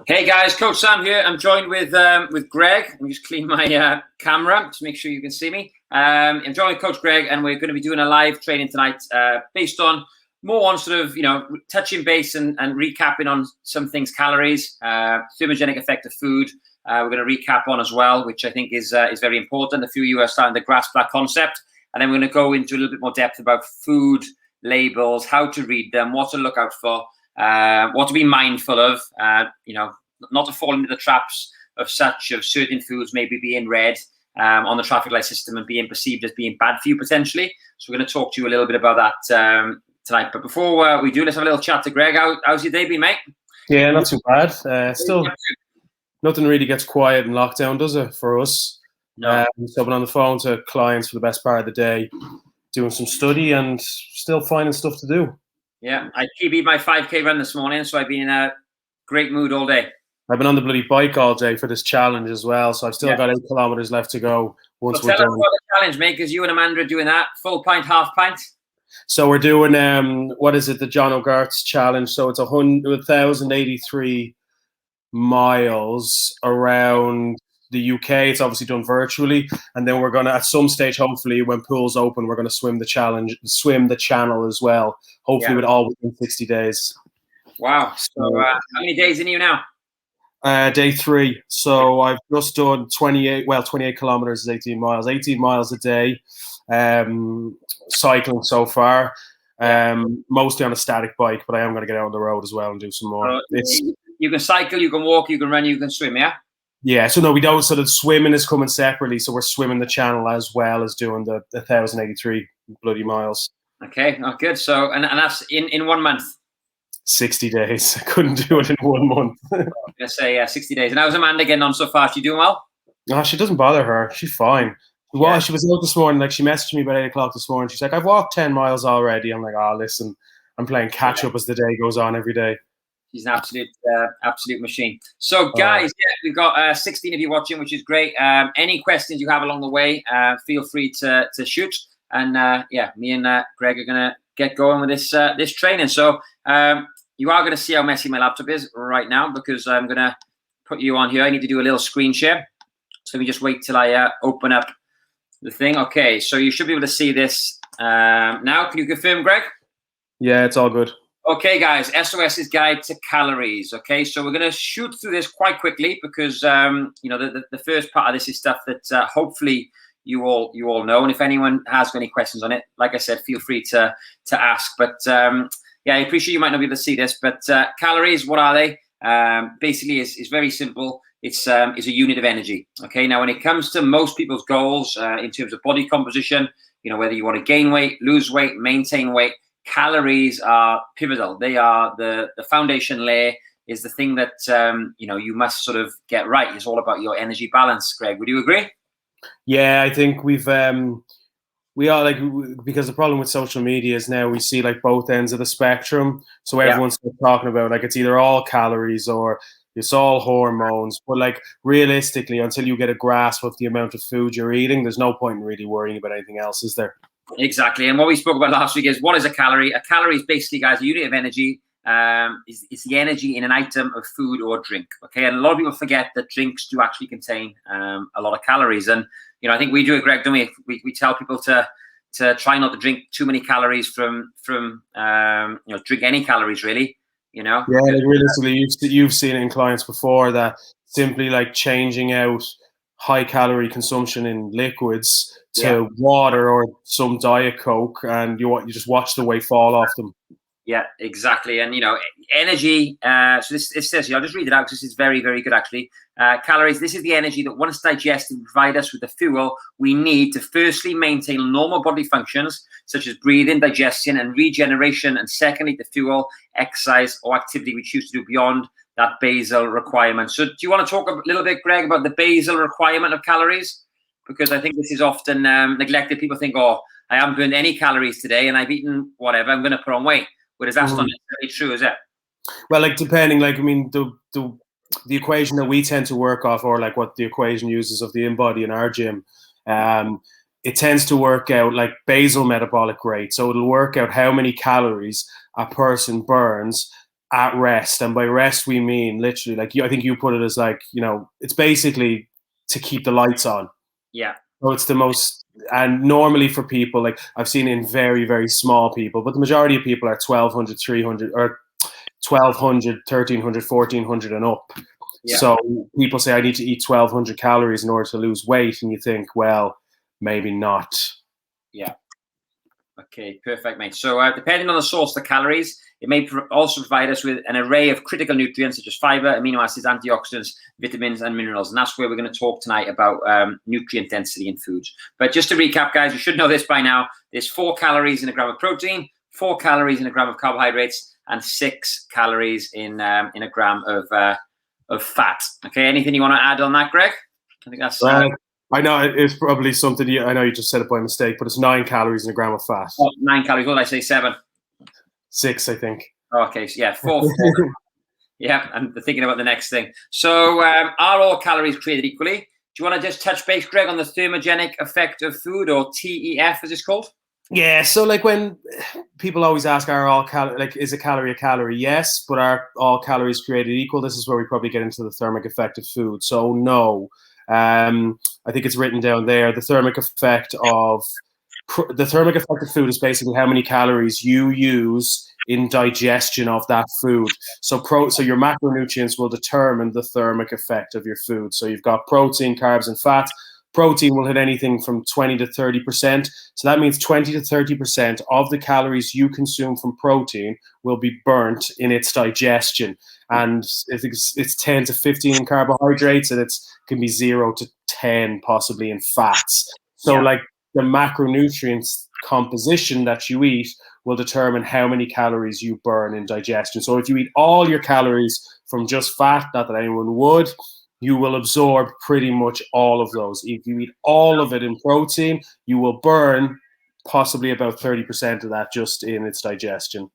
Hey guys, Coach Sam here. I'm joined with Greg. Let me just clean my camera to make sure you can see me. I'm joined with Coach Greg, and we're going to be doing a live training tonight, based on more on sort of touching base and recapping on some things, calories, thermogenic effect of food. We're going to recap on as well, which I think is very important. A few of you are starting to grasp that concept, and then we're going to go into a little bit more depth about food labels, how to read them, what to look out for. What to be mindful of, not to fall into the traps of certain foods maybe being read on the traffic light system and being perceived as being bad for you potentially. So we're going to talk to you a little bit about that tonight. But before we do, let's have a little chat to Greg. How's your day been, mate? Yeah, not too bad. Still, nothing really gets quiet in lockdown, does it, for us? No. So I've been on the phone to clients for the best part of the day, doing some study and still finding stuff to do. Yeah, I PB'd my 5K run this morning, so I've been in a great mood all day. I've been on the bloody bike all day for this challenge as well, so I've still got 8 kilometers left to go once we're done. Tell us about the challenge, mate, because you and Amanda are doing that. Full pint, half pint? So we're doing, the John O'Gart's challenge. So it's 1,083 miles around the UK. It's obviously done virtually, and then we're gonna, at some stage, hopefully, when pools open, we're gonna swim the channel as well. Hopefully, with all within 60 days. Wow! So how many days in you now? Day 3. So I've just done 28 kilometers is 18 miles. 18 miles a day, cycling so far. Mostly on a static bike, but I am going to get out on the road as well and do some more. You can cycle, you can walk, you can run, you can swim, yeah? Yeah, so no, we don't. So the swimming is coming separately. So we're swimming the channel as well as doing the 1,083 bloody miles. Okay, oh, good. So, and that's in 1 month? 60 days. I couldn't do it in 1 month. Let's say 60 days. And how's Amanda getting on so far? She doing well? No, she doesn't bother her. She's fine. Well, she was out this morning. Like, she messaged me about 8 o'clock this morning. She's like, I've walked 10 miles already. I'm like, listen, I'm playing catch up as the day goes on every day. She's an absolute machine. So, guys, we've got 16 of you watching, which is great. Any questions you have along the way, feel free to shoot. And me and Greg are gonna get going with this training. So you are gonna see how messy my laptop is right now, because I'm gonna put you on here. I need to do a little screen share. So let me just wait till I open up the thing. Okay, so you should be able to see this now. Can you confirm, Greg? Yeah, it's all good. Okay, guys, SOS's guide to calories. Okay, so we're going to shoot through this quite quickly, because the first part of this is stuff that hopefully you all know. And if anyone has any questions on it, like I said, feel free to ask. But I appreciate you might not be able to see this, but calories, what are they? Basically, is very simple. It's a unit of energy. Okay, now when it comes to most people's goals in terms of body composition, whether you want to gain weight, lose weight, maintain weight, calories are pivotal. They are the foundation layer, is the thing that you must sort of get right. It's all about your energy balance. Greg, would you agree? Yeah, I think we are, like, because the problem with social media is now we see like both ends of the spectrum. So everyone's talking about, like, it's either all calories or it's all hormones. But like, realistically, until you get a grasp of the amount of food you're eating, there's no point in really worrying about anything else, is there? Exactly. And what we spoke about last week is, what is a calorie? A calorie is basically, guys, a unit of energy. It's the energy in an item of food or drink. Okay, and a lot of people forget that drinks do actually contain a lot of calories. And I think we do it, Greg, don't we? We tell people to try not to drink too many calories from drink any calories, really. Yeah, like, realistically, you've seen it in clients before, that simply like changing out high calorie consumption in liquids to water or some Diet Coke, and you just watch the weight fall off them. Yeah, exactly. And energy, so this says here, I'll just read it out because it's very, very good, actually. Calories, this is the energy that, once digested, provide us with the fuel we need to firstly maintain normal bodily functions such as breathing, digestion, and regeneration, and secondly, to fuel exercise or activity we choose to do beyond that basal requirement. So do you want to talk a little bit, Greg, about the basal requirement of calories? Because I think this is often neglected. People think, I haven't burned any calories today and I've eaten whatever, I'm going to put on weight. Whereas that's not necessarily true, is it? Well, like, depending, like, I mean, the equation that we tend to work off, or like what the equation uses of the InBody in our gym, it tends to work out like basal metabolic rate. So it'll work out how many calories a person burns at rest. And by rest, we mean literally, like, I think you put it as like, it's basically to keep the lights on. Yeah. So it's the most, and normally for people, like I've seen in very, very small people, but the majority of people are 1,200, 300, or 1,200, 1,300, 1,400 and up. Yeah. So people say, I need to eat 1,200 calories in order to lose weight. And you think, well, maybe not. Yeah. Okay, perfect, mate. So depending on the source of the calories, it may also provide us with an array of critical nutrients such as fiber, amino acids, antioxidants, vitamins, and minerals. And that's where we're going to talk tonight about nutrient density in foods. But just to recap, guys, you should know this by now. There's 4 calories in a gram of protein, 4 calories in a gram of carbohydrates, and 6 calories in a gram of fat. Okay, anything you want to add on that, Greg? I think that's... I know it's probably something I know you just said it by mistake, but it's 9 calories in a gram of fat. 9 calories. What did I say? 7? 6, I think. Okay, so yeah, 4. Yeah, I'm thinking about the next thing. So are all calories created equally? Do you want to just touch base, Greg, on the thermogenic effect of food, or TEF as it's called? Yeah, so like when people always ask, is a calorie a calorie? Yes, but are all calories created equal? This is where we probably get into the thermic effect of food. So no. I think it's written down there. The thermic effect of food is basically how many calories you use in digestion of that food. So your macronutrients will determine the thermic effect of your food. So you've got protein, carbs, and fat. Protein will hit anything from 20 to 30%. So that means 20 to 30% of the calories you consume from protein will be burnt in its digestion. And it's 10 to 15 in carbohydrates, and it can be 0 to 10 possibly in fats. So like the macronutrients composition that you eat will determine how many calories you burn in digestion. So if you eat all your calories from just fat, not that anyone would, you will absorb pretty much all of those. If you eat all of it in protein, you will burn possibly about 30% of that just in its digestion.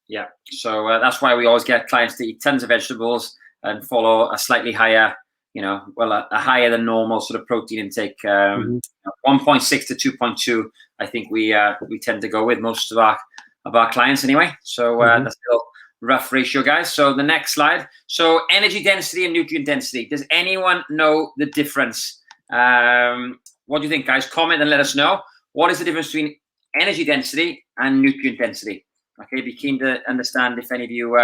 Yeah, so that's why we always get clients to eat tons of vegetables and follow a slightly higher, a higher than normal sort of protein intake. 1.6 to 2.2, I think we tend to go with most of our clients anyway. So that's still rough ratio, guys. So the next slide. So energy density and nutrient density. Does anyone know the difference? What do you think, guys? Comment and let us know. What is the difference between energy density and nutrient density? Okay, be keen to understand if any of you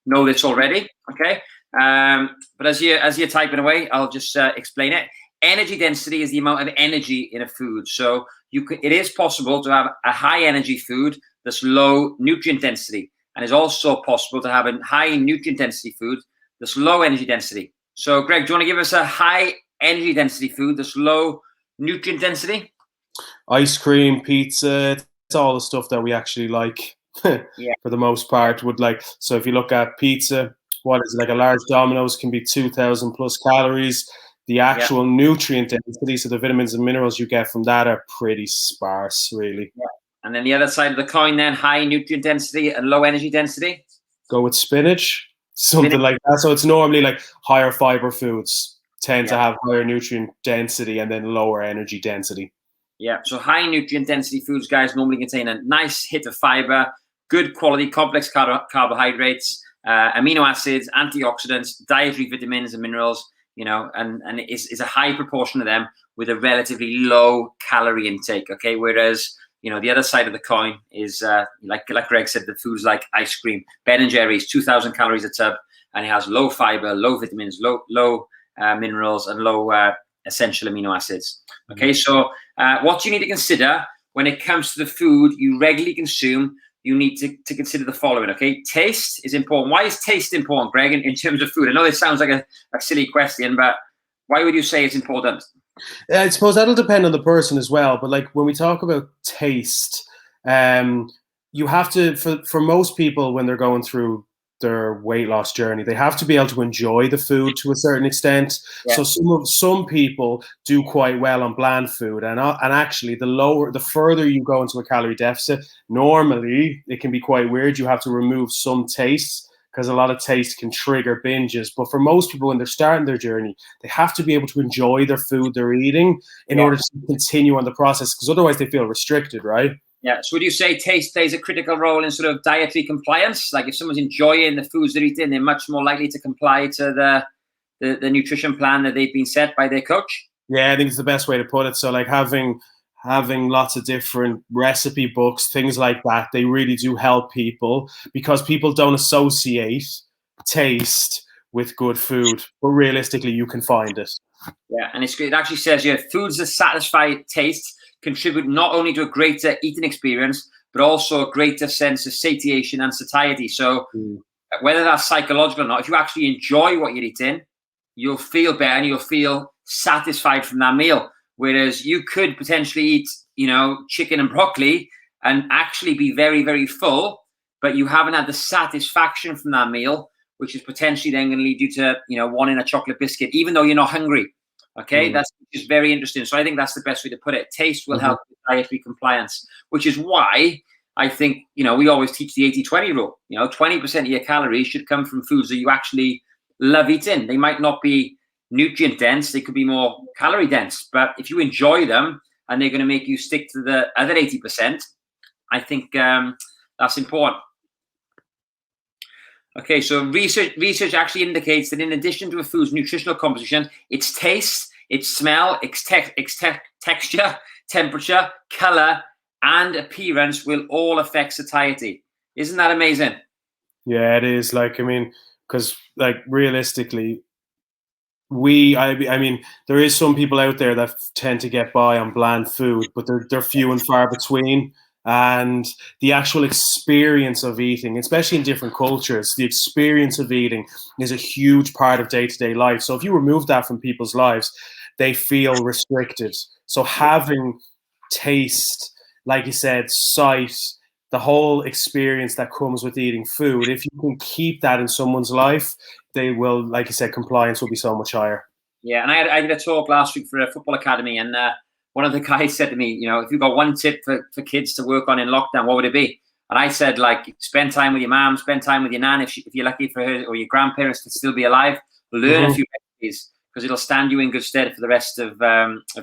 know this already. Okay, but as you're typing away, I'll just explain it. Energy density is the amount of energy in a food. So it is possible to have a high energy food that's low nutrient density, and it's also possible to have a high nutrient density food that's low energy density. So, Greg, do you want to give us a high energy density food that's low nutrient density? Ice cream, pizza, it's all the stuff that we actually like. For the most part, would like. So if you look at pizza, what is it, like a large Domino's can be 2,000 plus calories. The actual nutrient density, so the vitamins and minerals you get from that, are pretty sparse, really. Yeah. And then the other side of the coin, then, high nutrient density and low energy density. Go with spinach, something like that. So it's normally like higher fiber foods tend to have higher nutrient density and then lower energy density. Yeah, so high nutrient density foods, guys, normally contain a nice hit of fiber, good quality complex carbohydrates, amino acids, antioxidants, dietary vitamins and minerals, and it's a high proportion of them with a relatively low calorie intake, okay? Whereas, the other side of the coin is, like Greg said, the foods like ice cream. Ben & Jerry's, 2,000 calories a tub, and it has low fiber, low vitamins, low minerals, and low essential amino acids. Okay, so what you need to consider when it comes to the food you regularly consume, you need to consider the following, okay? Taste is important. Why is taste important, Greg, in terms of food? I know this sounds like a silly question, but why would you say it's important? I suppose that'll depend on the person as well. But like when we talk about taste, you have to, for most people when they're going through their weight loss journey, they have to be able to enjoy the food to a certain extent. Yeah. So some people do quite well on bland food, and actually the further you go into a calorie deficit, normally it can be quite weird. You have to remove some taste because a lot of taste can trigger binges. But for most people, when they're starting their journey, they have to be able to enjoy their food they're eating in order to continue on the process, because otherwise they feel restricted, right? Yeah. So would you say taste plays a critical role in sort of dietary compliance? Like if someone's enjoying the foods they're eating, they're much more likely to comply to the nutrition plan that they've been set by their coach? Yeah, I think it's the best way to put it. So like having lots of different recipe books, things like that, they really do help people, because people don't associate taste with good food, but realistically you can find it. Yeah, and it actually says here, foods that satisfy taste contribute not only to a greater eating experience, but also a greater sense of satiation and satiety. So whether that's psychological or not, if you actually enjoy what you're eating, you'll feel better and you'll feel satisfied from that meal. Whereas you could potentially eat, chicken and broccoli and actually be very, very full, but you haven't had the satisfaction from that meal, which is potentially then going to lead you to, wanting a chocolate biscuit, even though you're not hungry. Okay, that's just very interesting. So I think that's the best way to put it. Taste will help with dietary compliance, which is why I think, we always teach the 80-20 rule. 20% of your calories should come from foods that you actually love eating. They might not be nutrient dense, they could be more calorie dense, but if you enjoy them and they're going to make you stick to the other 80%, I think that's important. Okay, so research actually indicates that in addition to a food's nutritional composition, its taste, its smell, its texture, temperature, color, and appearance will all affect satiety. Isn't that amazing? Yeah, it is. Because realistically, I mean, there is some people out there that tend to get by on bland food, but they're few and far between. And the actual experience of eating, especially in different cultures, the experience of eating is a huge part of day-to-day life. So if you remove that from people's lives, they feel restricted. So having taste, like you said, sight, the whole experience that comes with eating food, if you can keep that in someone's life, they will, like you said, compliance will be so much higher. Yeah, and I did a talk last week for a football academy, and one of the guys said to me, if you've got one tip for kids to work on in lockdown, what would it be? And I said, spend time with your mom, spend time with your nan, if you're lucky for her, or your grandparents to still be alive. Learn a few recipes, because it'll stand you in good stead for the rest of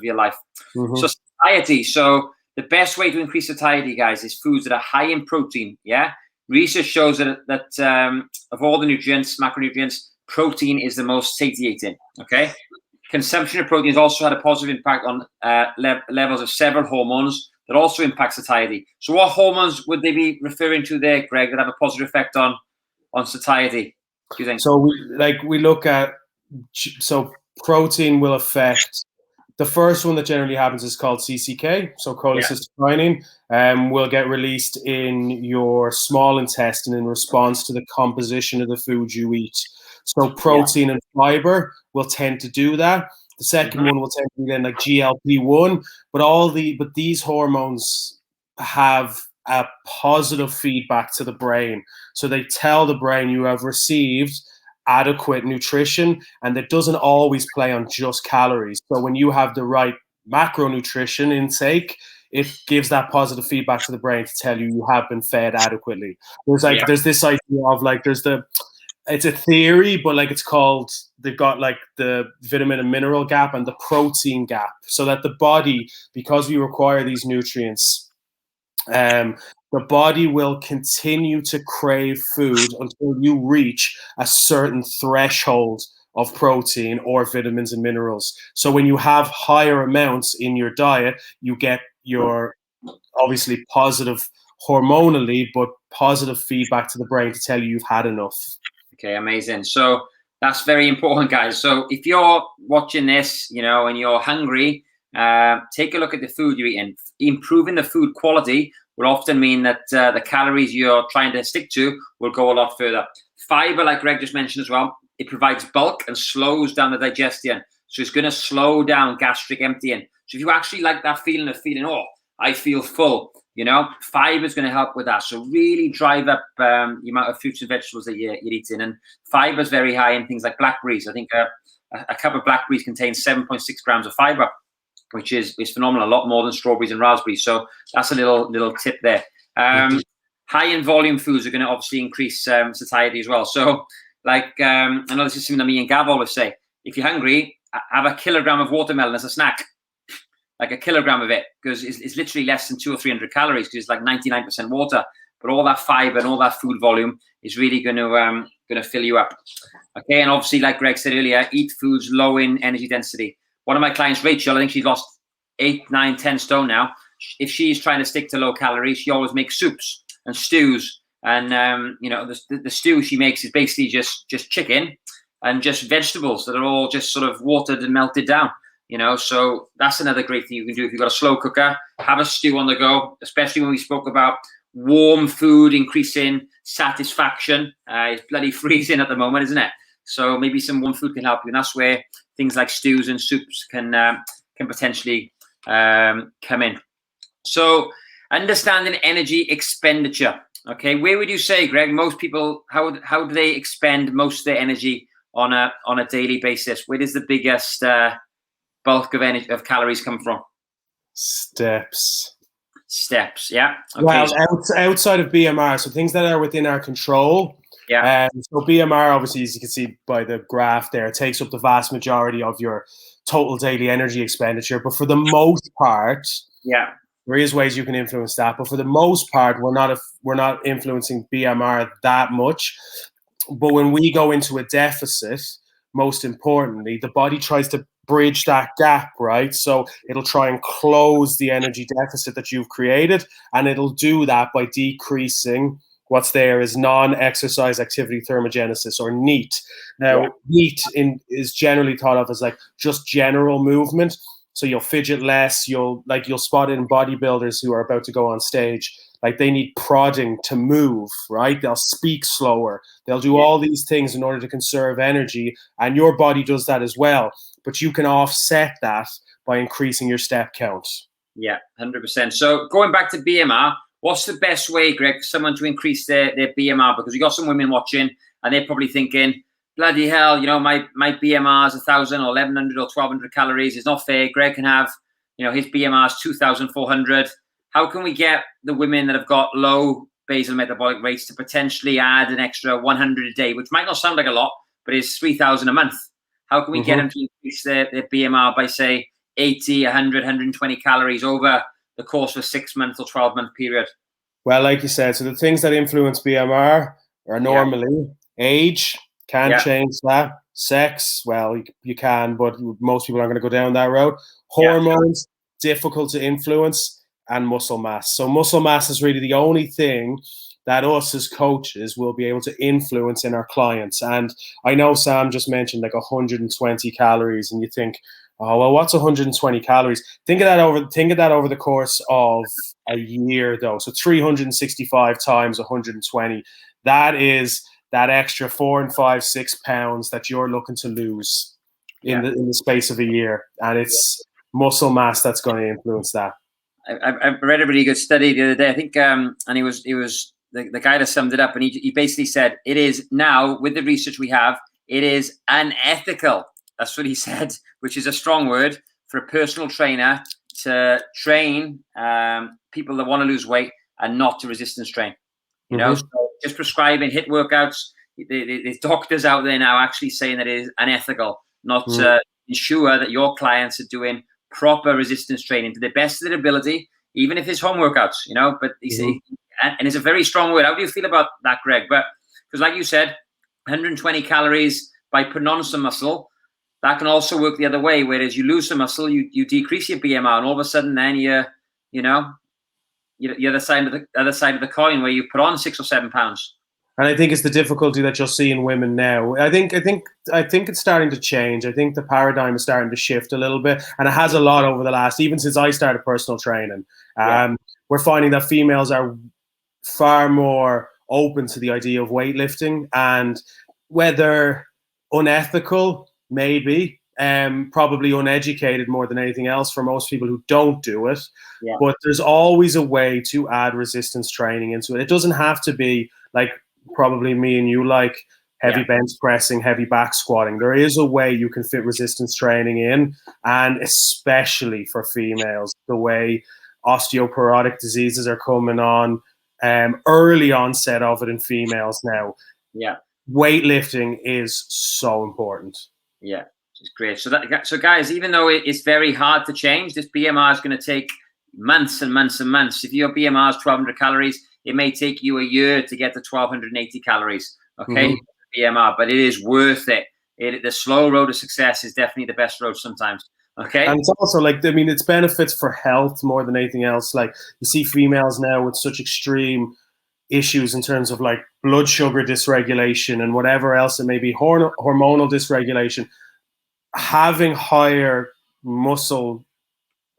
your life. So satiety. So the best way to increase satiety, guys, is foods that are high in protein. Yeah. Research shows that of all the nutrients, macronutrients, protein is the most satiating. Okay. Consumption of protein has also had a positive impact on levels of several hormones that also impact satiety. So what hormones would they be referring to there, Greg, that have a positive effect on satiety, do you think? So we look at, so protein will affect, the first one that generally happens is called CCK, so cholecystokinin, will get released in your small intestine in response to the composition of the food you eat. So protein and fiber will tend to do that. The second one will tend to be then like GLP-1, but these hormones have a positive feedback to the brain. So they tell the brain you have received adequate nutrition, and it doesn't always play on just calories. So when you have the right macronutrition intake, it gives that positive feedback to the brain to tell you have been fed adequately. There's this idea of it's a theory, but it's called, they've got the vitamin and mineral gap and the protein gap, so that the body, because we require these nutrients, the body will continue to crave food until you reach a certain threshold of protein or vitamins and minerals. So when you have higher amounts in your diet, you get your obviously positive hormonally, but positive feedback to the brain to tell you you've had enough. Okay, amazing. So that's very important, guys. So if you're watching this, and you're hungry, take a look at the food you're eating. Improving the food quality will often mean that the calories you're trying to stick to will go a lot further. Fiber, like Greg just mentioned as well, it provides bulk and slows down the digestion. So it's going to slow down gastric emptying. So if you actually like that feeling of oh, I feel full, fiber is going to help with that. So really drive up the amount of fruits and vegetables that you're eating. And fiber is very high in things like blackberries. I think a cup of blackberries contains 7.6 grams of fiber, which is phenomenal, a lot more than strawberries and raspberries. So that's a little tip there. High in volume foods are going to obviously increase satiety as well. So I know this is something that me and Gav always say, if you're hungry, have a kilogram of watermelon as a snack. like a kilogram of it, because it's literally less than 200 or 300 calories, because it's like 99% water. But all that fiber and all that food volume is really going to fill you up. Okay, and obviously, like Greg said earlier, eat foods low in energy density. One of my clients, Rachel, I think she's lost 8, 9, 10 stone now. If she's trying to stick to low calories, she always makes soups and stews. And the stew she makes is basically just chicken and just vegetables that are all just sort of watered and melted down. So that's another great thing you can do if you've got a slow cooker. Have a stew on the go, especially when we spoke about warm food increasing satisfaction. It's bloody freezing at the moment, isn't it? So maybe some warm food can help you, and that's where things like stews and soups can potentially come in. So understanding energy expenditure. Okay, where would you say, Greg, most people, how do they expend most of their energy on a daily basis? Where does the biggest bulk of calories come from? Steps, yeah. Okay. Well, outside of BMR, so things that are within our control. Yeah. So BMR, obviously, as you can see by the graph there, takes up the vast majority of your total daily energy expenditure. But for the most part, yeah, there is ways you can influence that. But for the most part, we're not influencing BMR that much. But when we go into a deficit, most importantly, the body tries to bridge that gap, right? So it'll try and close the energy deficit that you've created, and it'll do that by decreasing what's there is non-exercise activity thermogenesis, or NEAT. Now, NEAT is generally thought of as like just general movement. So you'll fidget less. You'll spot it in bodybuilders who are about to go on stage. Like, they need prodding to move, right? They'll speak slower. They'll do all these things in order to conserve energy, and your body does that as well. But you can offset that by increasing your step count. Yeah, 100%. So going back to BMR, what's the best way, Greg, for someone to increase their BMR? Because you got some women watching, and they're probably thinking, bloody hell, my BMR is 1,000 or 1,100 or 1,200 calories. It's not fair. Greg can have, his BMR is 2,400. How can we get the women that have got low basal metabolic rates to potentially add an extra 100 a day, which might not sound like a lot, but is 3,000 a month? How can we get them to increase their BMR by, say, 80, 100, 120 calories over the course of a 6-month or 12-month period? Well, like you said, so the things that influence BMR are normally age, can't change that. Sex, well, you can, but most people aren't going to go down that road. Hormones, difficult to influence. And muscle mass. So muscle mass is really the only thing that us as coaches will be able to influence in our clients. And I know Sam just mentioned like 120 calories, and you think, oh, well, what's 120 calories? Think of that over the course of a year, though. So 365 times 120. That is that extra 4 and 5, 6 pounds that you're looking to lose in the space of a year. And it's muscle mass that's going to influence that. I read a really good study the other day, I think, and he was the guy that summed it up, and he basically said, it is now, with the research we have, it is unethical. That's what he said, which is a strong word for a personal trainer to train people that want to lose weight and not to resistance train. So just prescribing HIIT workouts. There's doctors out there now actually saying that it is unethical, not to ensure that your clients are doing proper resistance training to the best of their ability, even if it's home workouts, but and it's a very strong word. How do you feel about that, Greg? But because like you said, 120 calories by putting on some muscle, that can also work the other way. Whereas you lose some muscle, you decrease your BMR, and all of a sudden then you're the other side of the coin, where you put on 6 or 7 pounds. And I think it's the difficulty that you'll see in women now. I think it's starting to change. I think the paradigm is starting to shift a little bit, and it has a lot over the last, even since I started personal training. We're finding that females are far more open to the idea of weightlifting, and whether unethical, maybe, probably uneducated more than anything else for most people who don't do it. But there's always a way to add resistance training into it. It doesn't have to be like probably me and you like heavy bench pressing, heavy back squatting. There is a way you can fit resistance training in, and especially for females, the way osteoporotic diseases are coming on, early onset of it in females now. Weightlifting is so important. It's great. So guys, even though it's very hard to change, this BMR is going to take months and months and months. If your BMR is 1,200 calories, it may take you a year to get to 1,280 calories. Okay, BMR, but it is worth it. The slow road to success is definitely the best road sometimes. Okay, and it's also like, I mean, it's benefits for health more than anything else. Like, you see females now with such extreme issues in terms of like blood sugar dysregulation and whatever else it may be, hormonal dysregulation. Having higher muscle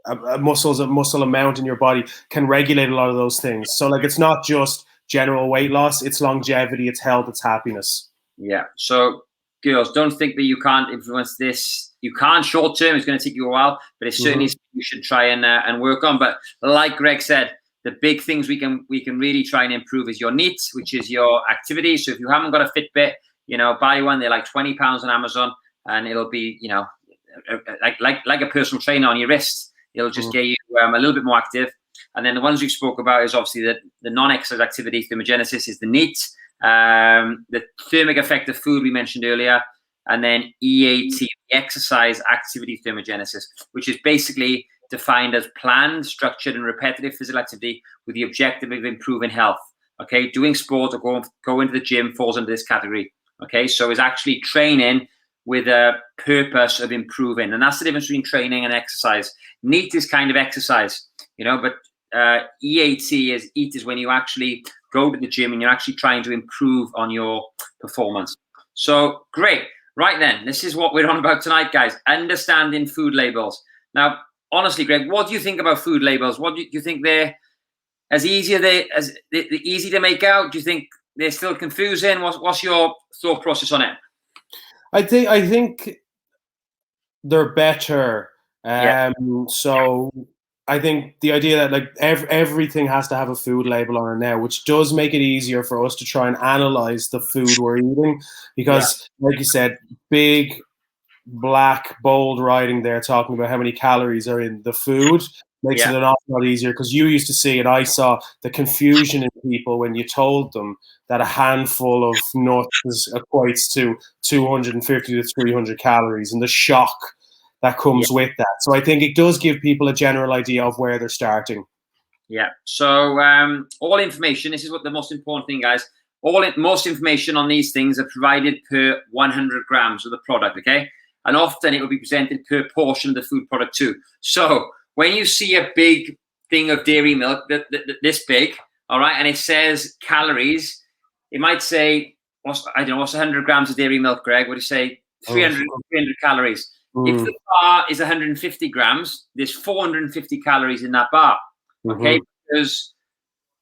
amount in your body can regulate a lot of those things. So like, it's not just general weight loss, it's longevity, it's health, it's happiness. Yeah. So girls, don't think that you can't influence this. You can't short term. It's going to take you a while, but it's certainly something you should try and work on. But like Greg said, the big things we can really try and improve is your NEAT, which is your activity. So if you haven't got a Fitbit, buy one. They're like £20 on Amazon, and it'll be like a personal trainer on your wrist. It'll just get you a little bit more active. And then the ones we spoke about is obviously the non-exercise activity. Thermogenesis is the NEAT. The thermic effect of food we mentioned earlier, and then EAT, exercise activity thermogenesis, which is basically defined as planned, structured, and repetitive physical activity with the objective of improving health. Okay, doing sport or go into the gym falls into this category. Okay, so it's actually training with a purpose of improving, and that's the difference between training and exercise. NEAT is kind of exercise, but EAT is when you actually go to the gym and you're actually trying to improve on your performance. So great. Right then, this is what we're on about tonight, guys. Understanding food labels. Now, honestly, Greg, what do you think about food labels? What do you think they're easy to make out? Do you think they're still confusing? What's your thought process on it? I think they're better. So I think the idea that like everything has to have a food label on it now, which does make it easier for us to try and analyze the food we're eating, because like you said, big black bold writing there talking about how many calories are in the food makes it an awful lot easier, because you used to see, and I saw the confusion in people when you told them that a handful of nuts equates to 250 to 300 calories, and the shock that comes with that. So I think it does give people a general idea of where they're starting. Yeah. So all information, this is what the most important thing, guys. Most information on these things are provided per 100 grams of the product, okay? And often it will be presented per portion of the food product too. So when you see a big thing of dairy milk, this big, all right, and it says calories, it might say, what's 100 grams of dairy milk, Greg? What do you say? 300 calories. If the bar is 150 grams, there's 450 calories in that bar, okay? Because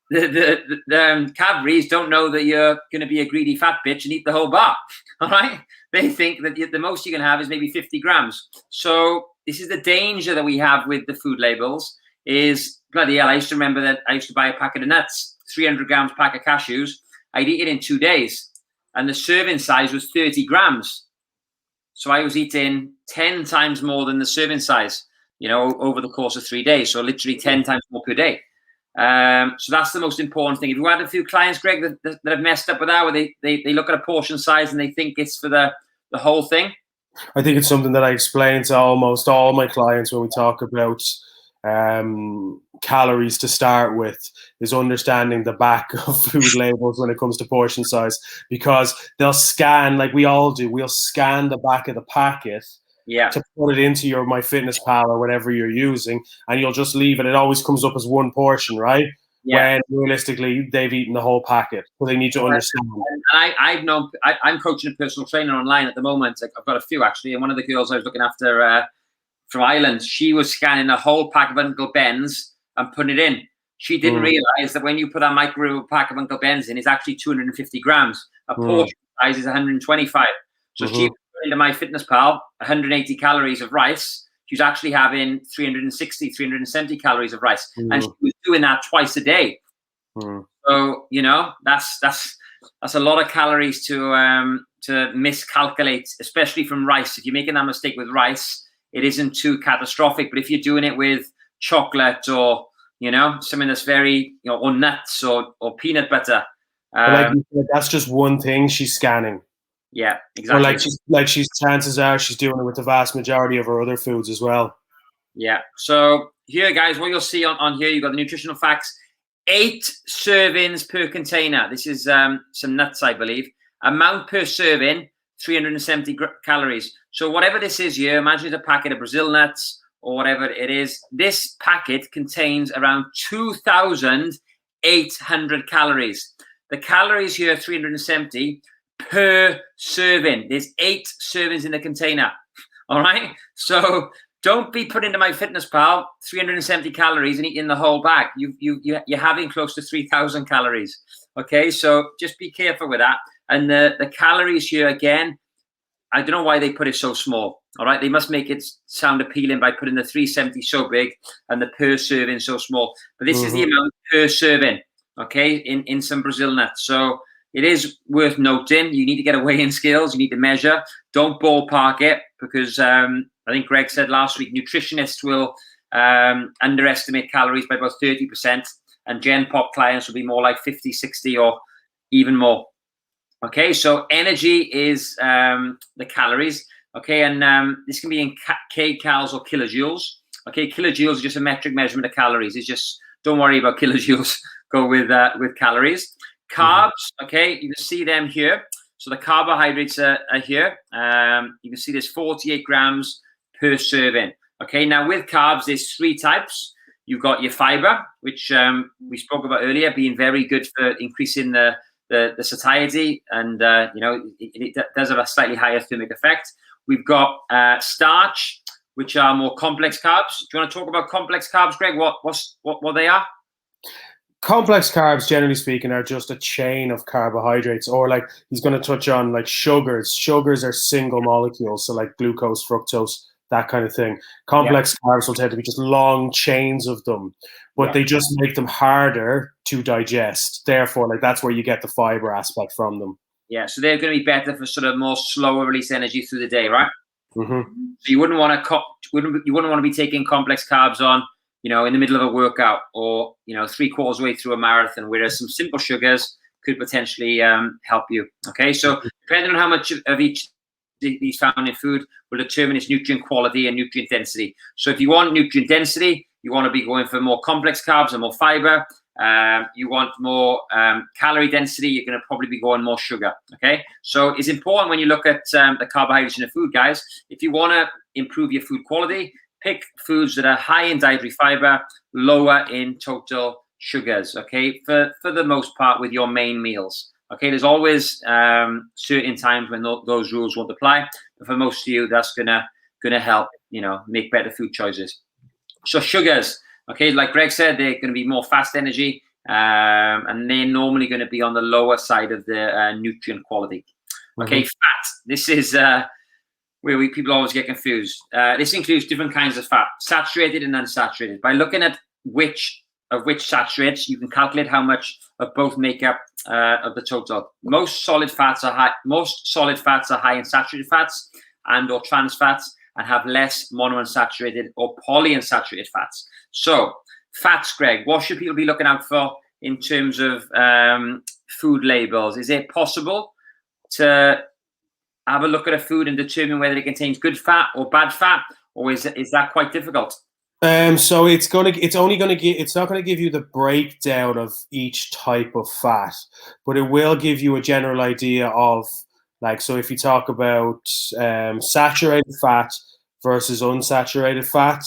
the Cadbury's don't know that you're going to be a greedy fat bitch and eat the whole bar, all right? They think that the most you can have is maybe 50 grams. So this is the danger that we have with the food labels is, bloody hell, I used to remember that I used to buy a packet of nuts, 300 grams pack of cashews. I'd eat it in 2 days, and the serving size was 30 grams. So I was eating 10 times more than the serving size, over the course of 3 days. So literally 10 times more per day. So that's the most important thing. If you had a few clients, Greg, that have messed up with that, where they look at a portion size and they think it's for the whole thing. I think it's something that I explain to almost all my clients when we talk about calories to start with, is understanding the back of food labels when it comes to portion size, because they'll scan, like we all do, we'll scan the back of the packet to put it into your MyFitnessPal or whatever you're using, and you'll just leave it. It always comes up as one portion, right? When realistically they've eaten the whole packet. So they need to understand. And I'm coaching a personal trainer online at the moment. I've got a few actually, and one of the girls I was looking after from Ireland, she was scanning a whole pack of Uncle Ben's and putting it in. She didn't realize that when you put a micro pack of Uncle Ben's in, it's actually 250 grams. A portion size is 125. So she put into MyFitnessPal 180 calories of rice. She's actually having 360, 370 calories of rice. And she was doing that twice a day. So, that's a lot of calories to miscalculate, especially from rice. If you're making that mistake with rice, it isn't too catastrophic. But if you're doing it with chocolate or, something that's very, or nuts or peanut butter. Like you said, that's just one thing she's scanning. Yeah, Or exactly. chances are she's doing it with the vast majority of her other foods as well. Yeah. So here, guys, what you'll see on here, you've got the nutritional facts. 8 servings per container. This is some nuts, I believe. Amount per serving, 370 calories. So whatever this is here, imagine it's a packet of Brazil nuts or whatever it is. This packet contains around 2,800 calories. The calories here, 370 per serving. There's 8 servings in the container. All right. So don't be put into MyFitnessPal 370 calories and eating the whole bag. You're having close to 3,000 calories. Okay, so just be careful with that. And the calories here, again, I don't know why they put it so small. All right, they must make it sound appealing by putting the 370 so big and the per serving so small. But this is the amount per serving, okay, in some Brazil nuts. So it is worth noting. You need to get a weigh-in scales. You need to measure. Don't ballpark it because I think Greg said last week, nutritionists will underestimate calories by about 30%, and Gen Pop clients will be more like 50, 60, or even more. Okay, so energy is the calories. Okay, and this can be in kcals or kilojoules. Okay, kilojoules is just a metric measurement of calories. It's just, don't worry about kilojoules. Go with calories. Carbs, okay, you can see them here. So the carbohydrates are here. You can see there's 48 grams per serving. Okay, now with carbs, there's 3 types. You've got your fiber, which we spoke about earlier, being very good for increasing the satiety, and it does have a slightly higher thermic effect. We've got starch, which are more complex carbs. Do you want to talk about complex carbs, Greg? What they are? Complex carbs, generally speaking, are just a chain of carbohydrates, or like he's going to touch on like sugars. Sugars are single molecules, so like glucose, fructose, that kind of thing. Complex carbs will tend to be just long chains of them, but they just make them harder to digest. Therefore, like that's where you get the fiber aspect from them. Yeah, so they're going to be better for sort of more slower release energy through the day, right? So you wouldn't want to be taking complex carbs on, in the middle of a workout, or 3/4 way through a marathon, whereas some simple sugars could potentially help you. Okay, so depending on how much of each these found in food will determine its nutrient quality and nutrient density. So if you want nutrient density, you want to be going for more complex carbs and more fiber. You want more calorie density, you're going to probably be going more sugar. Okay, so it's important when you look at the carbohydrates in the food, guys. If you want to improve your food quality, pick foods that are high in dietary fiber, lower in total sugars. Okay, for the most part with your main meals. Okay, there's always certain times when those rules won't apply, but for most of you, that's gonna help make better food choices. So sugars, okay, like Greg said, they're going to be more fast energy, and they're normally going to be on the lower side of the nutrient quality. Okay, fat. This is where people always get confused. This includes different kinds of fat, saturated and unsaturated. By looking at which saturates, you can calculate how much of both make up of the total. Most solid fats are high in saturated fats and or trans fats, and have less monounsaturated or polyunsaturated fats. So fats, Greg, what should people be looking out for in terms of food labels? Is it possible to have a look at a food and determine whether it contains good fat or bad fat, or is that quite difficult? So it's not going to give you the breakdown of each type of fat, but it will give you a general idea of, like, so if you talk about saturated fat versus unsaturated fat,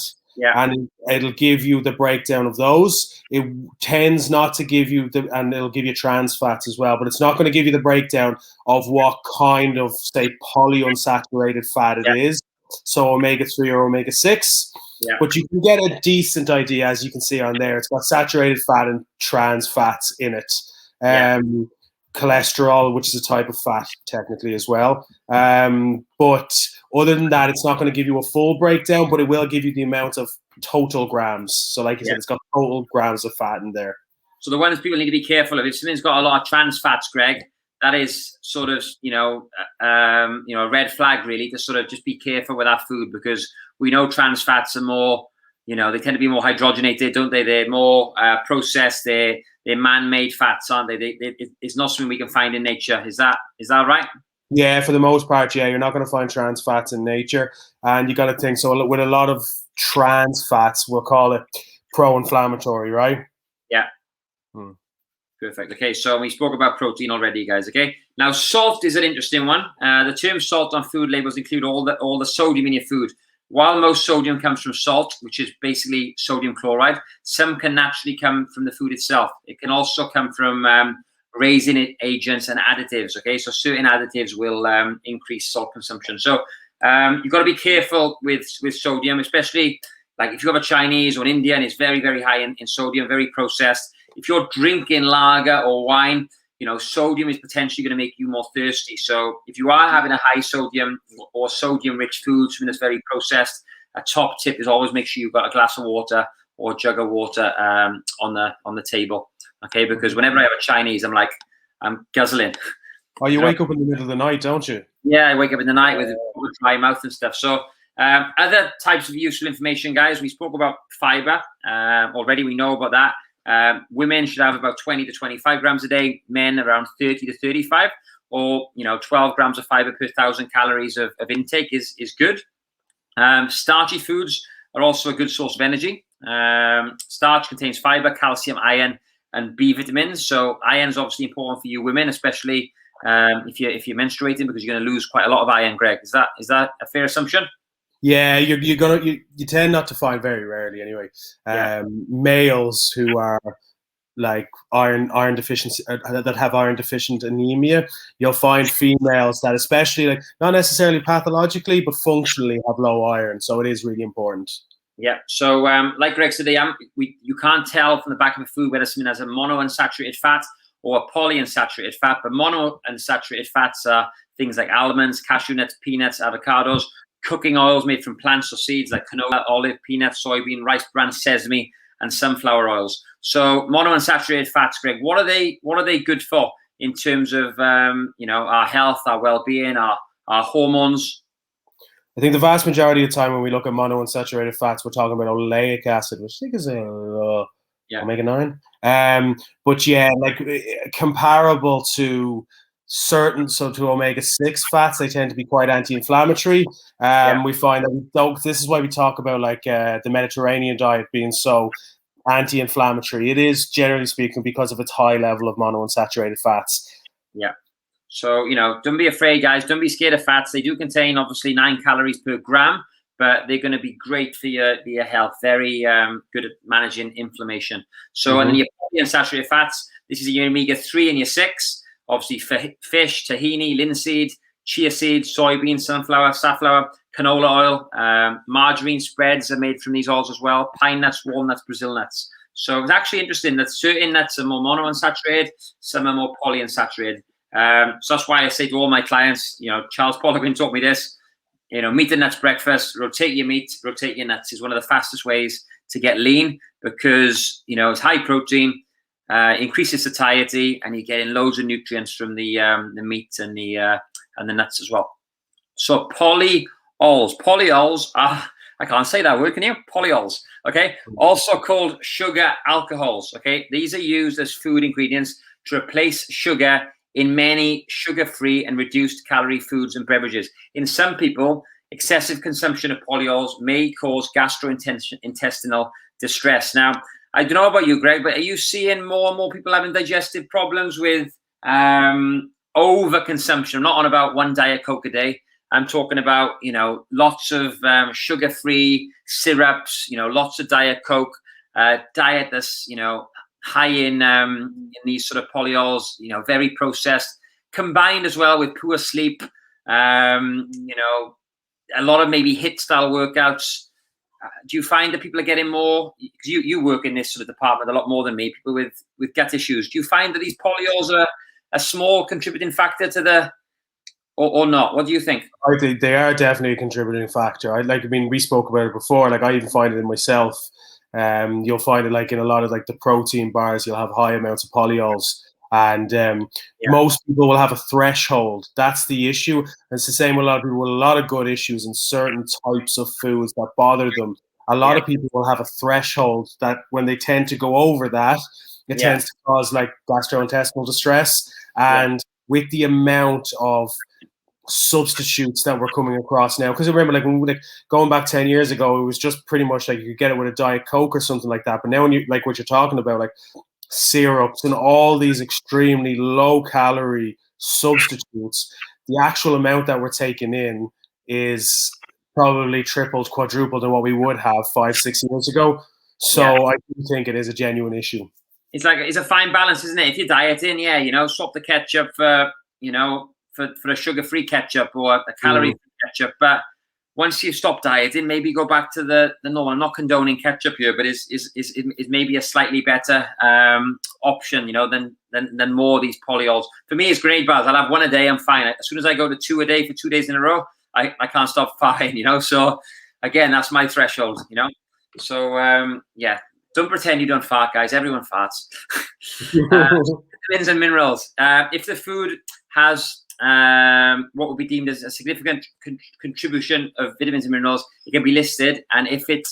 and it'll give you the breakdown of those. It tends not to give you and it'll give you trans fats as well, but it's not going to give you the breakdown of what kind of, say, polyunsaturated fat it is. So omega-3 or omega-6. But you can get a decent idea, as you can see on there. It's got saturated fat and trans fats in it. Cholesterol, which is a type of fat technically as well. But other than that, it's not going to give you a full breakdown, but it will give you the amount of total grams. So like you said, it's got total grams of fat in there. So the ones people need to be careful of, if something's got a lot of trans fats, Greg, that is sort of, a red flag really, to sort of just be careful with that food, because we know trans fats are more, they tend to be more hydrogenated, don't they? They're more processed. They're man-made fats, aren't they? It's not something we can find in nature. Is that right? Yeah, for the most part, yeah, you're not going to find trans fats in nature, and you got to think. So with a lot of trans fats, we'll call it pro-inflammatory, right? Yeah. Hmm. Perfect. Okay, so we spoke about protein already, guys. Okay, now salt is an interesting one. The term salt on food labels include all the sodium in your food. While most sodium comes from salt, which is basically sodium chloride, some can naturally come from the food itself. It can also come from raising agents and additives. Okay, so certain additives will increase salt consumption. So you've got to be careful with sodium, especially like if you have a Chinese or an Indian, it's very, very high in sodium, very processed. If you're drinking lager or wine, sodium is potentially going to make you more thirsty. So if you are having a high sodium or sodium-rich food, something that's very processed, a top tip is always make sure you've got a glass of water or a jug of water on the table. Okay, because whenever I have a Chinese, I'm guzzling. Oh, you wake up in the middle of the night, don't you? Yeah, I wake up in the night with a dry mouth and stuff. So other types of useful information, guys. We spoke about fiber already. We know about that. Women should have about 20 to 25 grams a day. Men around 30 to 35, or 12 grams of fiber per 1,000 calories of intake is good. Starchy foods are also a good source of energy. Starch contains fiber, calcium, iron, and B vitamins. So iron is obviously important for you women, especially if you're menstruating, because you're going to lose quite a lot of iron. Greg, is that a fair assumption? Yeah, you tend not to find, very rarely anyway, males who are like iron deficiency, that have iron deficient anemia. You'll find females that, especially, like, not necessarily pathologically but functionally, have low iron. So it is really important. Yeah. So like Greg said, you can't tell from the back of the food whether something has a monounsaturated fat or a polyunsaturated fat. But monounsaturated fats are things like almonds, cashew nuts, peanuts, avocados, cooking oils made from plants or seeds like canola, olive, peanut, soybean, rice bran, sesame, and sunflower oils. So monounsaturated fats, Greg, what are they good for in terms of our health, our well-being, our hormones? I think the vast majority of the time when we look at monounsaturated fats, we're talking about oleic acid, which I think is omega-9. But yeah, like comparable to to omega-6 fats, they tend to be quite anti-inflammatory. We find that this is why we talk about like the Mediterranean diet being so anti-inflammatory. It is, generally speaking, because of its high level of monounsaturated fats. Yeah. So, don't be afraid, guys. Don't be scared of fats. They do contain, obviously, 9 calories per gram, but they're going to be great for your health. Very good at managing inflammation. So, and then your polyunsaturated fats, this is your omega-3 and your 6. Obviously, for fish, tahini, linseed, chia seeds, soybean, sunflower, safflower, canola oil, margarine spreads are made from these oils as well. Pine nuts, walnuts, Brazil nuts. So it's actually interesting that certain nuts are more monounsaturated, some are more polyunsaturated. So that's why I say to all my clients, Charles Poliquin taught me this, meat and nuts breakfast, rotate your meat, rotate your nuts is one of the fastest ways to get lean, because, it's high protein, increases satiety, and you're getting loads of nutrients from the meat and the nuts as well. So polyols are, I can't say that word, can you? Polyols, okay? Also called sugar alcohols, okay? These are used as food ingredients to replace sugar in many sugar-free and reduced calorie foods and beverages. In some people, excessive consumption of polyols may cause gastrointestinal distress. Now, I don't know about you, Greg, but are you seeing more and more people having digestive problems with overconsumption? I'm not on about one Diet Coke a day. I'm talking about, lots of sugar-free syrups, lots of Diet Coke, diet that's, high in these sort of polyols, very processed, combined as well with poor sleep, a lot of maybe HIIT style workouts. Do you find that people are getting more, because you work in this sort of department a lot more than me, people with gut issues, do you find that these polyols are a small contributing factor to or not? What do you think? I think they are definitely a contributing factor. We spoke about it before. Like, I even find it in myself. You'll find it like in a lot of like the protein bars, you'll have high amounts of polyols, and most people will have a threshold. That's the issue. And it's the same with a lot of people with a lot of gut issues and certain types of foods that bother them. A lot of people will have a threshold that when they tend to go over that, it tends to cause like gastrointestinal distress. And with the amount of substitutes that we're coming across now. Because I remember, like, when like going back 10 years ago, it was just pretty much like you could get it with a Diet Coke or something like that. But now, when you like what you're talking about, like syrups and all these extremely low calorie substitutes, the actual amount that we're taking in is probably tripled, quadrupled than what we would have 5-6 years ago. So I do think it is a genuine issue. It's a fine balance, isn't it? If you're dieting, swap the ketchup for for a sugar-free ketchup or a calorie-free ketchup. But once you stop dieting, maybe go back to the normal. I'm not condoning ketchup here, but is maybe a slightly better option, than more of these polyols. For me, it's grenade bars. I'll have one a day. I'm fine. As soon as I go to 2 a day for 2 days in a row, I can't stop fine. So again, that's my threshold. So don't pretend you don't fart, guys. Everyone farts. Vitamins and minerals. If the food has what would be deemed as a significant contribution of vitamins and minerals, it can be listed, and if it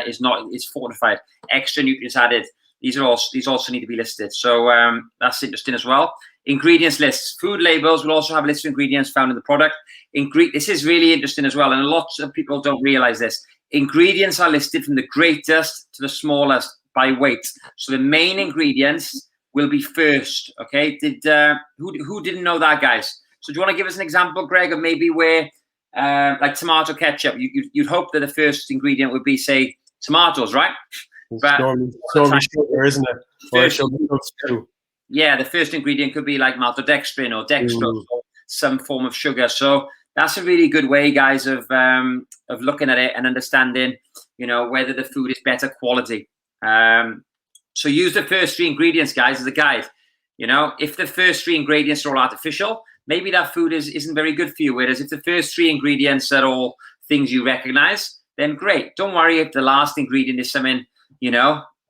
is not, it's fortified. Extra nutrients added. These also need to be listed. So that's interesting as well. Ingredients lists. Food labels will also have a list of ingredients found in the product. This is really interesting as well, and lots of people don't realize this. Ingredients are listed from the greatest to the smallest by weight. So the main ingredients will be first. Okay. Who didn't know that, guys? So do you want to give us an example, Greg, of maybe where, like tomato ketchup, you'd hope that the first ingredient would be, say, tomatoes, right? But normally sugar, isn't it? Or sugar too. Yeah, the first ingredient could be like maltodextrin or dextrose or some form of sugar. So that's a really good way, guys, of looking at it and understanding, whether the food is better quality. So use the first 3 ingredients, guys, as a guide. If the first 3 ingredients are all artificial, maybe that food isn't very good for you. Whereas if the first 3 ingredients are all things you recognize, then great. Don't worry if the last ingredient is something,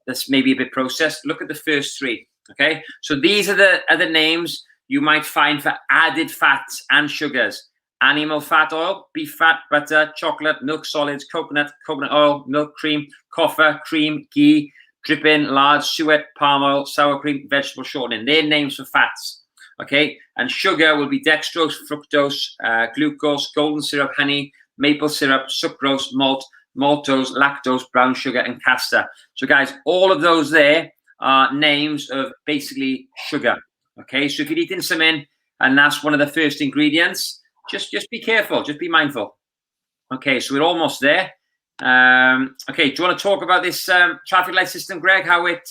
that's maybe a bit processed. Look at the first 3. Okay. So these are the names you might find for added fats and sugars. Animal fat oil, beef fat, butter, chocolate, milk solids, coconut oil, milk cream, coffee, cream, ghee, dripping, lard, suet, palm oil, sour cream, vegetable shortening. They're names for fats. Okay. And sugar will be dextrose, fructose, glucose, golden syrup, honey, maple syrup, sucrose, malt, maltose, lactose, brown sugar, and castor. So guys, all of those there are names of basically sugar. Okay. So if you're eating something and that's one of the first ingredients, just be careful, just be mindful. Okay, so we're almost there. Okay, do you want to talk about this traffic light system, Greg, how it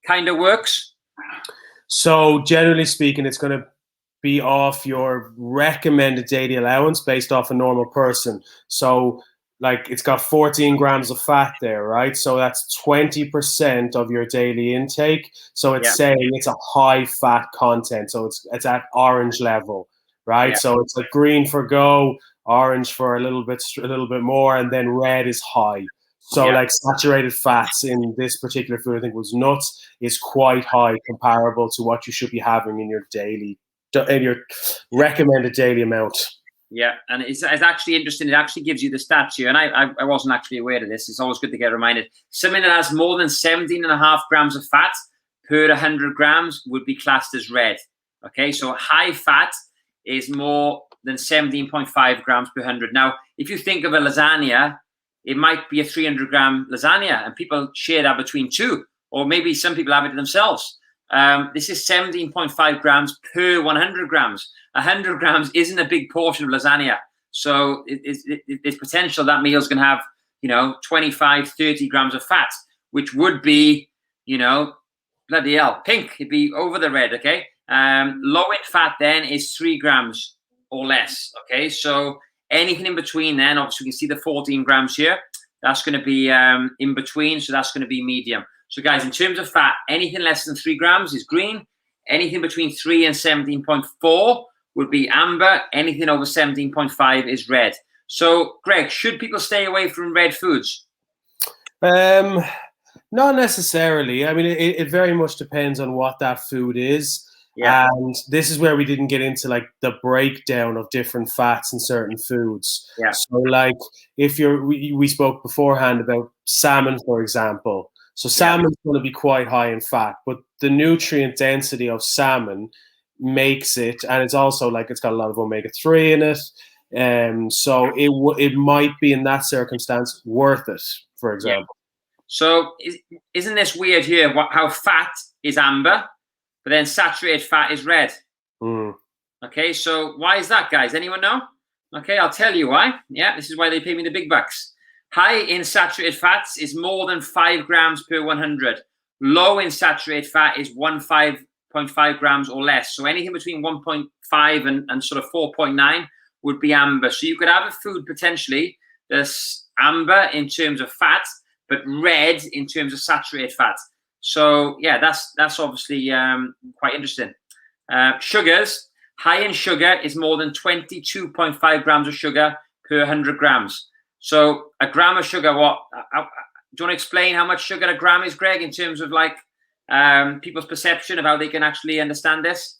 kind of works? So generally speaking, it's going to be off your recommended daily allowance based off a normal person. So like it's got 14 grams of fat there, right? So that's 20% of your daily intake. So it's saying it's a high fat content. So it's at orange level. Right, so it's like green for go, orange for a little bit more, and then red is high. So like saturated fats in this particular food, I think was nuts, is quite high comparable to what you should be having in your recommended daily amount. Yeah, and it's actually interesting. It actually gives you the stats here, and I wasn't actually aware of this. It's always good to get reminded. Something that has more than 17.5 grams of fat per 100 grams would be classed as red. Okay, so high fat is more than 17.5 grams per 100. Now, if you think of a lasagna, it might be a 300-gram lasagna, and people share that between 2, or maybe some people have it themselves. This is 17.5 grams per 100 grams. 100 grams isn't a big portion of lasagna. So there's potential that meal's going to have, 25, 30 grams of fat, which would be, bloody hell, pink. It'd be over the red, okay? Low in fat then is 3 grams or less. Okay, so anything in between then, obviously we can see the 14 grams here. That's going to be in between, so that's going to be medium. So guys, in terms of fat, anything less than 3 grams is green. Anything between 3 and 17.4 would be amber. Anything over 17.5 is red. So Greg, should people stay away from red foods? Not necessarily. I mean, it very much depends on what that food is. Yeah. And this is where we didn't get into like the breakdown of different fats in certain foods. Yeah. So like if we spoke beforehand about salmon, for example. So salmon's going to be quite high in fat, but the nutrient density of salmon makes it, and it's also like it's got a lot of omega-3 in it. So it might be in that circumstance worth it, for example. So isn't this weird here? How fat is amber, but then saturated fat is red. Okay, so why is that, guys? Anyone know? Okay, I'll tell you why. Yeah, this is why they pay me the big bucks. High in saturated fats is more than 5 grams per 100. Low in saturated fat is 1.5 grams or less. So anything between 1.5 and sort of 4.9 would be amber. So you could have a food potentially that's amber in terms of fat, but red in terms of saturated fat. So yeah, that's obviously quite interesting. Sugars, high in sugar is more than 22.5 grams of sugar per 100 grams. So a gram of sugar, do you want to explain how much sugar a gram is, Greg, in terms of like people's perception of how they can actually understand this?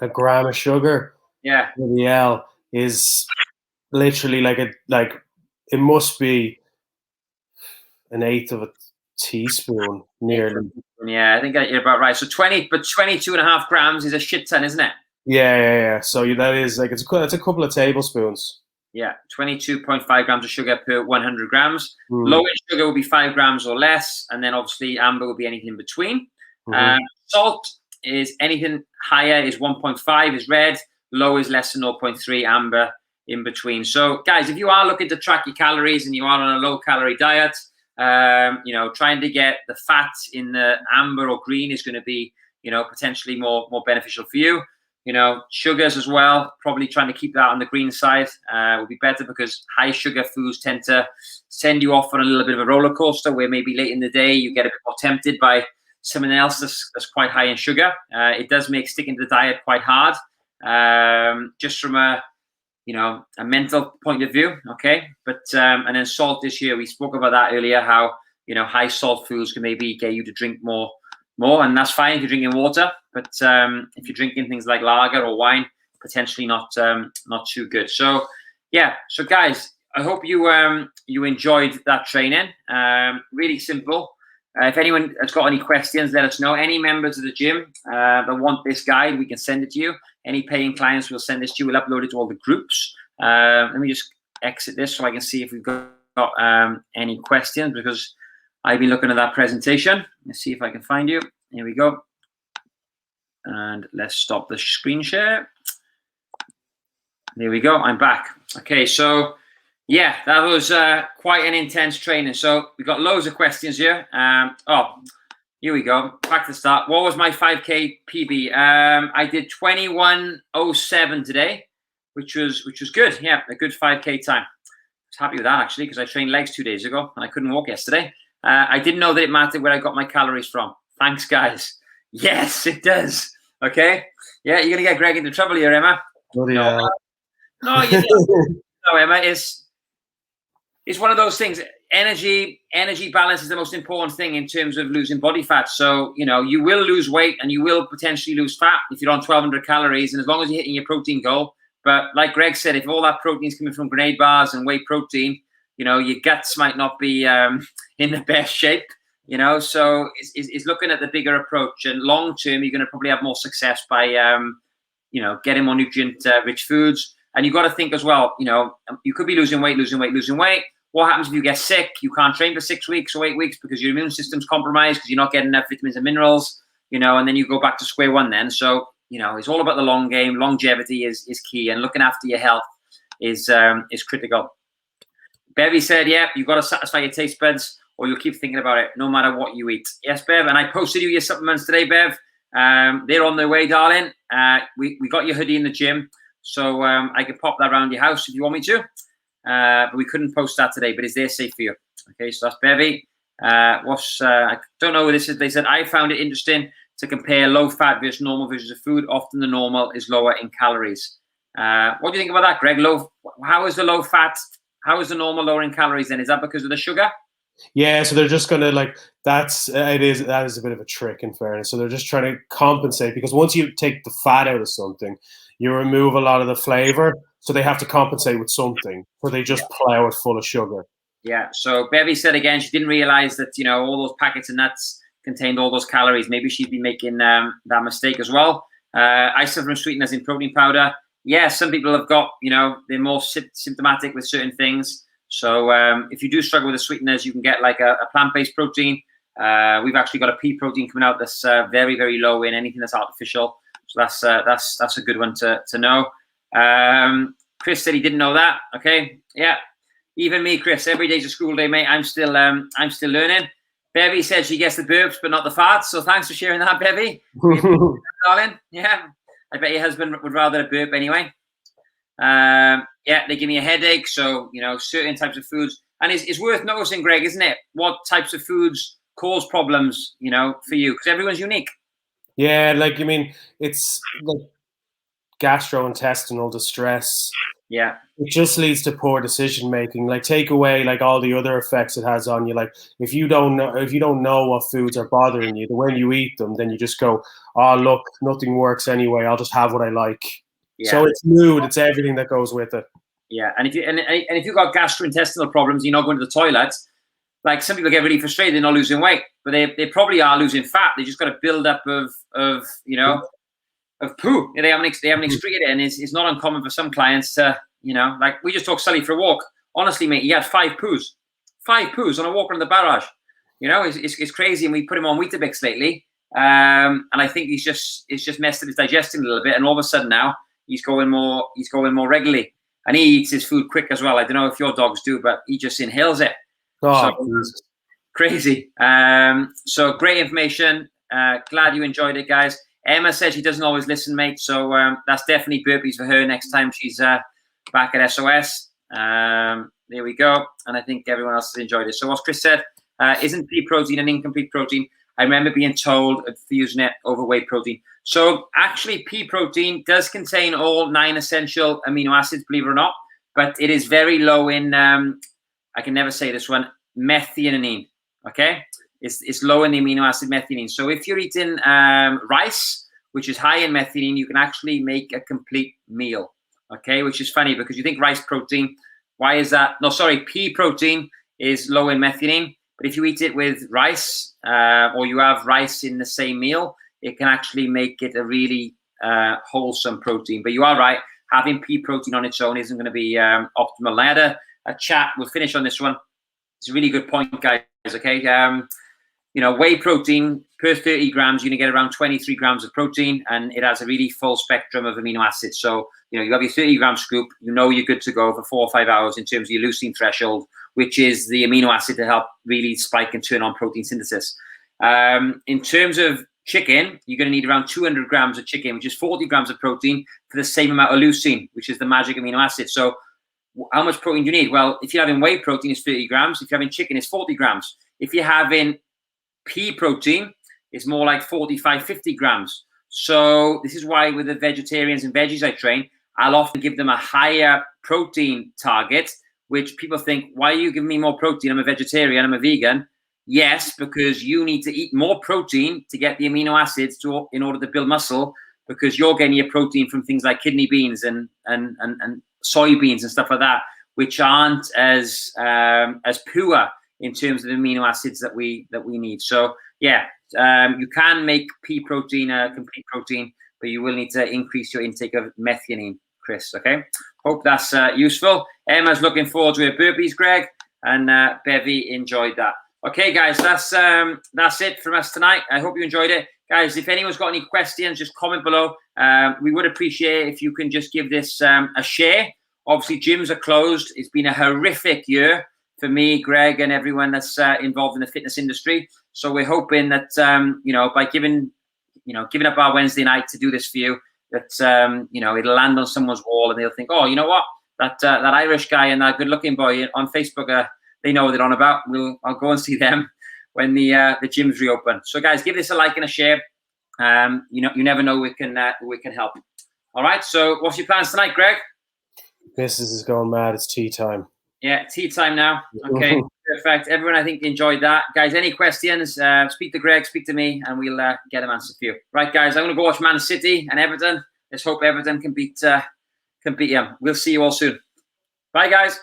A gram of sugar, yeah, is literally like it must be an eighth of a teaspoon, nearly. Yeah, I think you're about right. So 22.5 grams is a shit ton, isn't it? Yeah. So that is like it's a couple of tablespoons. Yeah, 22.5 grams of sugar per 100 grams. Low in sugar will be 5 grams or less, and then obviously amber will be anything in between. Salt is anything higher is 1.5 is red, low is less than 0.3, amber in between. So guys, if you are looking to track your calories and you are on a low calorie diet, trying to get the fat in the amber or green is going to be, potentially more beneficial for you. Sugars as well, probably trying to keep that on the green side will be better, because high sugar foods tend to send you off on a little bit of a roller coaster where maybe late in the day you get a bit more tempted by something else that's quite high in sugar. It does make sticking to the diet quite hard, just from a mental point of view. Okay. But, and then salt this year, we spoke about that earlier, how, high salt foods can maybe get you to drink more, and that's fine if you're drinking water. But if you're drinking things like lager or wine, potentially not too good. So yeah. So guys, I hope you enjoyed that training. Really simple. If anyone has got any questions, let us know. Any members of the gym that want this guide, we can send it to you. Any paying clients, we'll send this to you. We'll upload it to all the groups. Let me just exit this so I can see if we've got any questions, because I've been looking at that presentation. Let's see if I can find you. Here we go. And let's stop the screen share. There we go. I'm back. Okay, so yeah, that was quite an intense training. So we got loads of questions here. Here we go. Back to the start. What was my 5K PB? I did 21:07 today, which was good. Yeah, a good 5K time. I was happy with that, actually, because I trained legs 2 days ago and I couldn't walk yesterday. I didn't know that it mattered where I got my calories from. Thanks, guys. Yes, it does. Okay. Yeah, you're gonna get Greg into trouble here, Emma. No, you don't. No, Emma. It's one of those things. Energy balance is the most important thing in terms of losing body fat. So, you will lose weight and you will potentially lose fat if you're on 1,200 calories, and as long as you're hitting your protein goal. But like Greg said, if all that protein is coming from grenade bars and whey protein, your guts might not be in the best shape. So it's looking at the bigger approach, and long term, you're going to probably have more success by, getting more nutrient rich foods. And you've got to think as well, you could be losing weight. What happens if you get sick? You can't train for 6 weeks or 8 weeks because your immune system's compromised because you're not getting enough vitamins and minerals, and then you go back to square one then. So, it's all about the long game. Longevity is key, and looking after your health is critical. Bevy said, yeah, you've got to satisfy your taste buds, or you'll keep thinking about it no matter what you eat. Yes, Bev, and I posted you your supplements today, Bev. They're on their way, darling. We got your hoodie in the gym, so I can pop that around your house if you want me to. But we couldn't post that today, but it's there safe for you. Okay, so that's Bevy. I don't know what this is. They said, I found it interesting to compare low fat versus normal versions of food. Often the normal is lower in calories. What do you think about that, Greg? How is the low fat? How is the normal lower in calories then? Is that because of the sugar? Yeah, so they're just gonna that is a bit of a trick, in fairness. So they're just trying to compensate, because once you take the fat out of something, you remove a lot of the flavor. So they have to compensate with something, or they just plow it full of sugar. Yeah. So Bevy said again, she didn't realize that all those packets of nuts contained all those calories. Maybe she'd be making that mistake as well. I suffer from sweeteners in protein powder. Yeah, some people have got, they're more symptomatic with certain things. So if you do struggle with the sweeteners, you can get like a plant-based protein. We've actually got a pea protein coming out that's very, very low in anything that's artificial. So that's a good one to know. Chris said he didn't know that. Okay, yeah. Even me, Chris. Every day's a school day, mate. I'm still learning. Bevy said she gets the burps, but not the farts. So thanks for sharing that, Bevy. Darling. Yeah. I bet your husband would rather a burp anyway. Yeah, they give me a headache. So, certain types of foods. And it's worth noticing, Greg, isn't it? What types of foods cause problems, for you? Because everyone's unique. Yeah, it's like gastrointestinal distress. Yeah. It just leads to poor decision making. Like, take away like all the other effects it has on you. Like, if you don't know what foods are bothering you, then when you eat them, then you just go, "Oh, look, nothing works anyway. I'll just have what I like." Yeah. So it's mood, it's everything that goes with it. Yeah, and if you've got gastrointestinal problems, you're not going to the toilet. Like, some people get really frustrated, they're not losing weight, but they probably are losing fat. They just got a build up of poo. They haven't excreted it, and it's not uncommon for some clients to, like, we just took Sully for a walk. Honestly, mate, he had 5 poos on a walk around the barrage. It's crazy, and we put him on Weetabix lately, and I think it's just messed up his digestion a little bit, and all of a sudden now he's going more regularly, and he eats his food quick as well. I don't know if your dogs do, but he just inhales it. Crazy. So great information. Glad you enjoyed it, guys. Emma says she doesn't always listen, mate. So that's definitely burpees for her next time she's back at SOS. There we go. And I think everyone else has enjoyed it. So what Chris said, isn't pea protein an incomplete protein? I remember being told for using it over whey protein. So actually, pea protein does contain all 9 essential amino acids, believe it or not. But it is very low in, I can never say this one, methionine. Okay? It's low in the amino acid methionine. So if you're eating rice, which is high in methionine, you can actually make a complete meal. Okay, which is funny because you think rice protein. Why is that? No, sorry, pea protein is low in methionine. But if you eat it with rice or you have rice in the same meal, it can actually make it a really wholesome protein. But you are right, having pea protein on its own isn't going to be optimal. I had a chat. We'll finish on this one. It's a really good point, guys. Okay. Whey protein per 30 grams, you're going to get around 23 grams of protein, and it has a really full spectrum of amino acids. So, you have your 30-gram scoop, you're good to go for 4 or 5 hours in terms of your leucine threshold, which is the amino acid to help really spike and turn on protein synthesis. In terms of chicken, you're going to need around 200 grams of chicken, which is 40 grams of protein for the same amount of leucine, which is the magic amino acid. So how much protein do you need? Well, if you're having whey protein, it's 30 grams. If you're having chicken, it's 40 grams. If you're having pea protein, it's more like 45, 50 grams. So this is why with the vegetarians and veggies I train, I'll often give them a higher protein target, which people think, why are you giving me more protein? I'm a vegetarian, I'm a vegan. Yes, because you need to eat more protein to get the amino acids in order to build muscle, because you're getting your protein from things like kidney beans and soybeans and stuff like that, which aren't as pure in terms of the amino acids that we need. So yeah, you can make pea protein a complete protein, but you will need to increase your intake of methionine, Chris. Okay, hope that's useful. Emma's looking forward to her burpees, Greg, and Bevy enjoyed that. Okay, guys, that's it from us tonight. I hope you enjoyed it, guys. If anyone's got any questions, just comment below. We would appreciate if you can just give this a share. Obviously, gyms are closed. It's been a horrific year for me, Greg, and everyone that's involved in the fitness industry. So we're hoping that by giving up our Wednesday night to do this for you, that it'll land on someone's wall and they'll think, oh, you know what, that Irish guy and that good-looking boy on Facebook, they know what they're on about. I'll go and see them when the gyms reopen. So guys, give this a like and a share. You never know, we can help. All right. So what's your plans tonight, Greg? Missus is going mad. It's tea time. Yeah, tea time now. Okay, perfect. Everyone, I think enjoyed that. Guys, any questions, speak to Greg, speak to me, and we'll get them answered for you. Right, guys, I'm going to go watch Man City and Everton. Let's hope Everton can beat them. We'll see you all soon. Bye, guys.